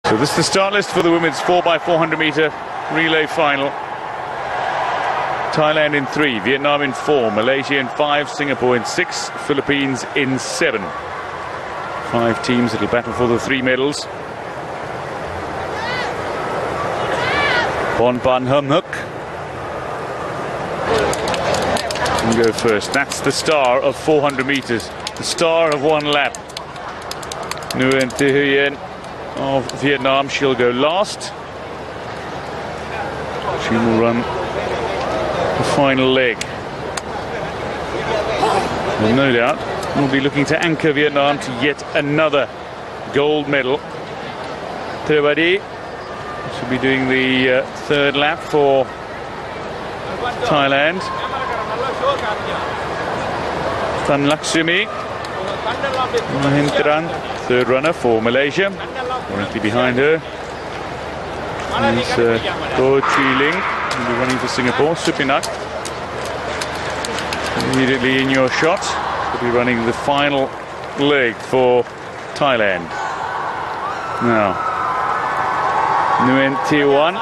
So this is the start list for the women's 4x400 meter relay final. Thailand in 3, Vietnam in 4, Malaysia in 5, Singapore in 6, Philippines in 7. 5 teams that will battle for the 3 medals. Bon Ban Hum Hook can go first. That's the star of 400 meters, the star of one lap. Nguyen Thi Huyen of Vietnam, she'll go last. She will run the final leg. And no doubt we'll be looking to anchor Vietnam to yet another gold medal. Trevadi should be doing the 3rd lap for Thailand. Tan Lakshmi Mahindran, 3rd runner for Malaysia. Currently behind her is Go Chi Ling, who will be running for Singapore. Supinak immediately in your shot. Will be running the final leg for Thailand. Now Nguyen Thi Huyen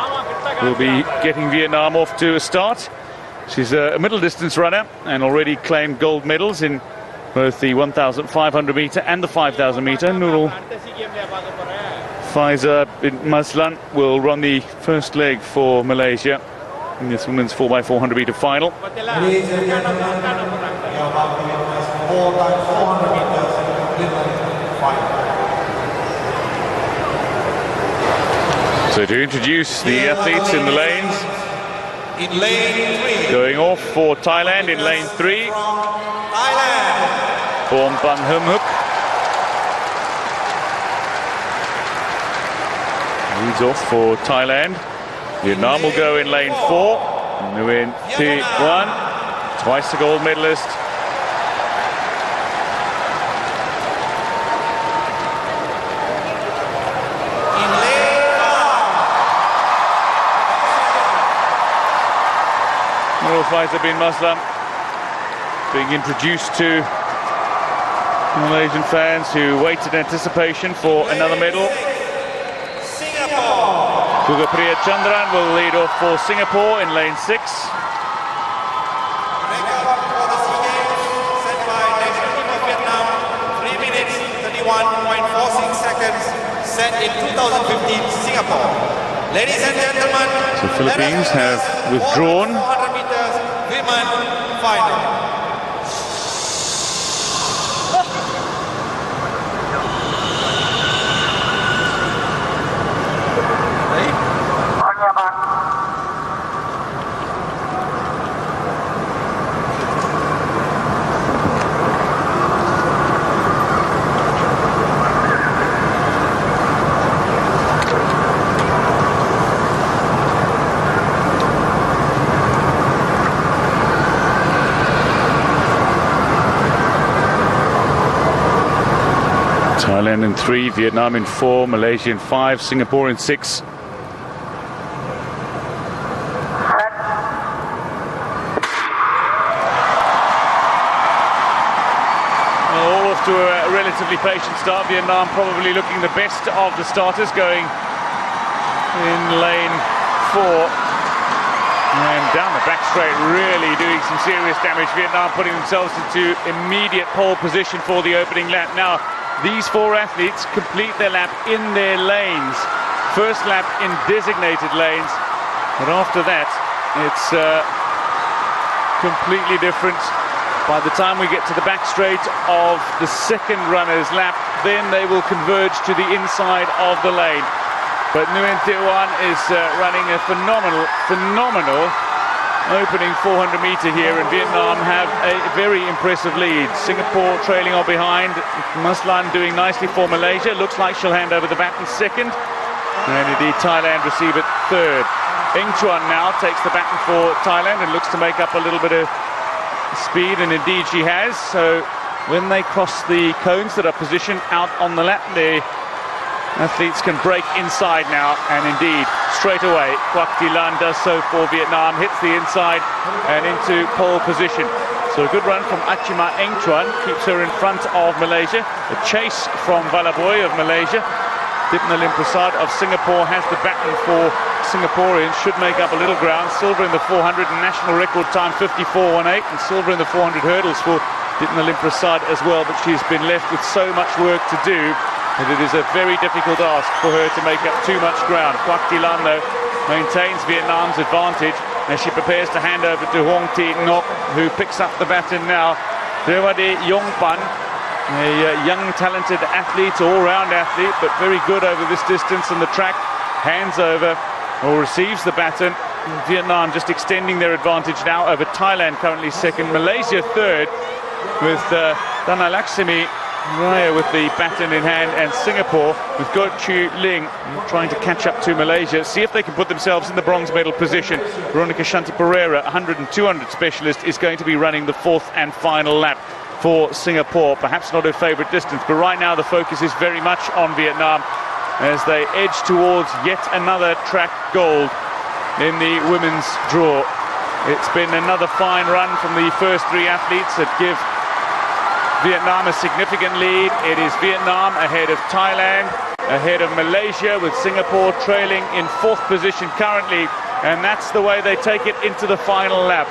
will be getting Vietnam off to a start. She's a middle distance runner and already claimed gold medals in both the 1,500 meter and the 5,000 meter. Nurul Faiza bin Maslan will run the first leg for Malaysia in this women's 4x400 meter final. So to introduce the athletes in the lanes, in lane 3, going off for Thailand in lane 3, Bon Ban Hum Hook leads off for Thailand. Vietnam will go in lane 4. Nguyen Thi Huyen, twice the gold medalist. Nurul Faiza bin Maslan being introduced to Malaysian fans who wait in anticipation for another medal. Sugapriya Chandran will lead off for Singapore in lane 6. record for the SEA Games set by national team of Vietnam, 3 minutes 31.46 seconds, set in 2015 Singapore. Ladies and gentlemen, the Philippines have withdrawn. 400 meters women final. Thailand in 3, Vietnam in 4, Malaysia in 5, Singapore in 6. All off to a relatively patient start. Vietnam probably looking the best of the starters, going in lane 4. And down the back straight, really doing some serious damage. Vietnam putting themselves into immediate pole position for the opening lap. Now, these 4 athletes complete their lap in their lanes. First lap in designated lanes. But after that, it's completely different. By the time we get to the back straight of the second runner's lap, then they will converge to the inside of the lane. But Nguyen Thi Huyen is running a phenomenal opening 400 meter here, and Vietnam have a very impressive lead. Singapore trailing on behind. Maslan doing nicely for Malaysia. Looks like she'll hand over the baton second. And indeed Thailand receive it third. Eng Chuan now takes the baton for Thailand and looks to make up a little bit of speed, and indeed she has. So when they cross the cones that are positioned out on the lap, the athletes can break inside now, and indeed straight away Quoc Thi Lan does so for Vietnam, hits the inside and into pole position. So a good run from Achima Eng Chuan keeps her in front of Malaysia. A chase from Valaboy of Malaysia. Dipnalim Prasad of Singapore has the baton for Singaporeans, should make up a little ground. Silver in the 400 and national record time 54.18, and silver in the 400 hurdles for Dipnalim Prasad as well, but she's been left with so much work to do that it is a very difficult ask for her to make up too much ground. Quoc Thi Lan, though, maintains Vietnam's advantage as she prepares to hand over to Hoang Thi Ngoc, who picks up the baton now. Trevade Yongpan, a young talented athlete, all-round athlete, but very good over this distance on the track, hands over or receives the baton. Vietnam just extending their advantage now over Thailand, currently second, Malaysia third, with Dhanalaxmi Raya with the baton in hand, and Singapore with Go Chu Ling trying to catch up to Malaysia, see if they can put themselves in the bronze medal position. Veronica Shanti Pereira, 100 and 200 specialist, is going to be running the fourth and final lap for Singapore. Perhaps not her favourite distance, but right now the focus is very much on Vietnam as they edge towards yet another track gold in the women's draw. It's been another fine run from the first three athletes that give Vietnam a significant lead. It is Vietnam ahead of Thailand, ahead of Malaysia, with Singapore trailing in fourth position currently, and that's the way they take it into the final lap.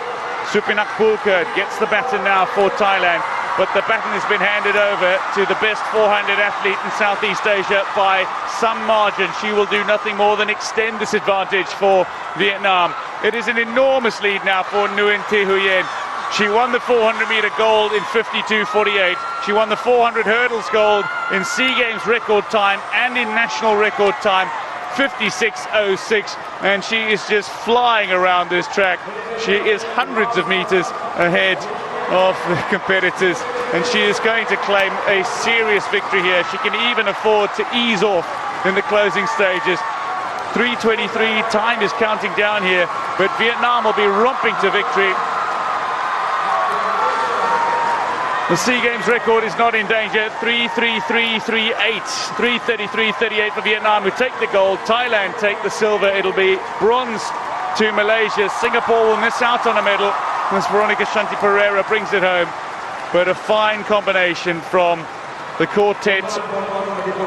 Supinak Pulkert gets the baton now for Thailand, but the baton has been handed over to the best 400 athlete in Southeast Asia by some margin. She will do nothing more than extend this advantage for Vietnam. It is an enormous lead now for Nguyen Thi Huyen. She won the 400-meter gold in 52.48. She won the 400 hurdles gold in SEA Games record time and in national record time, 56.06. And she is just flying around this track. She is hundreds of meters ahead of the competitors, and she is going to claim a serious victory here. She can even afford to ease off in the closing stages. 3:23, time is counting down here, but Vietnam will be romping to victory. The SEA Games record is not in danger. 3:33.38, 3:33.38 for Vietnam, who take the gold. Thailand take the silver. It'll be bronze to Malaysia. Singapore will miss out on a medal as Veronica Shanti Pereira brings it home. But a fine combination from the quartet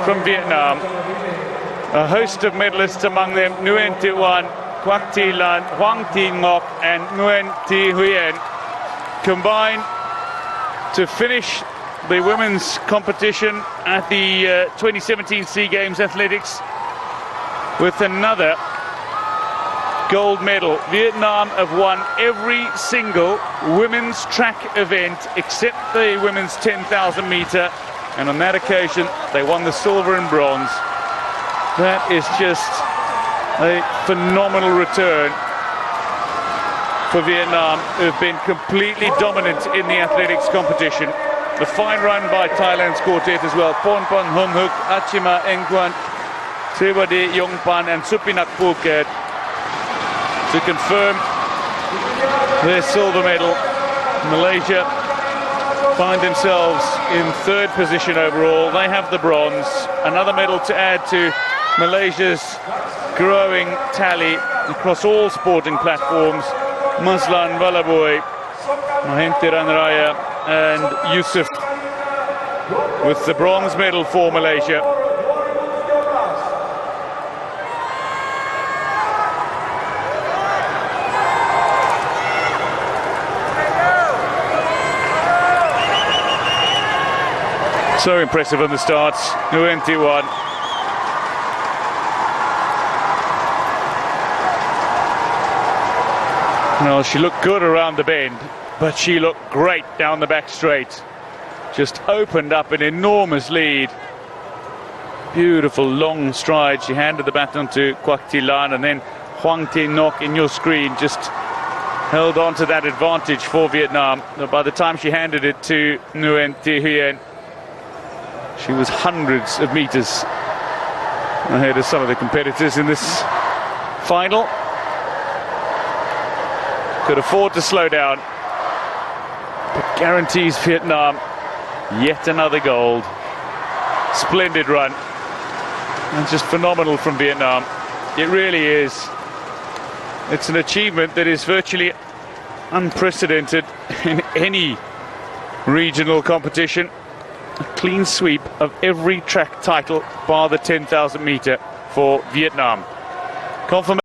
from Vietnam. A host of medalists among them: Nguyen Thi Oanh, Quoc Thi Lan, Hoang Thi Ngoc and Nguyen Thi Huyen combine to finish the women's competition at the 2017 SEA Games Athletics with another gold medal. Vietnam have won every single women's track event except the women's 10,000 meter, and on that occasion they won the silver and bronze. That is just a phenomenal return for Vietnam, who've been completely dominant in the athletics competition. The fine run by Thailand's quartet as well. Pornpon Homhook, Achima Engquan, Trevade Yongpan and Supinak Phuket to confirm their silver medal. Malaysia find themselves in third position overall. They have the bronze. Another medal to add to Malaysia's growing tally across all sporting platforms. Maslan Valaboy, Mahenteran Raya and Yusuf with the bronze medal for Malaysia. So impressive on the starts. Nguyen Thi Oanh. Well, she looked good around the bend, but she looked great down the back straight. Just opened up an enormous lead. Beautiful long stride. She handed the baton to Quoc Thi Lan, and then Hoang Thi Ngoc in your screen just held on to that advantage for Vietnam. By the time she handed it to Nguyen Thi Huyen, she was hundreds of meters ahead of some of the competitors in this final. Could afford to slow down, but guarantees Vietnam yet another gold. Splendid run, and just phenomenal from Vietnam. It really is. It's an achievement that is virtually unprecedented in any regional competition. a clean sweep of every track title bar the 10,000 meter for Vietnam. Confirmation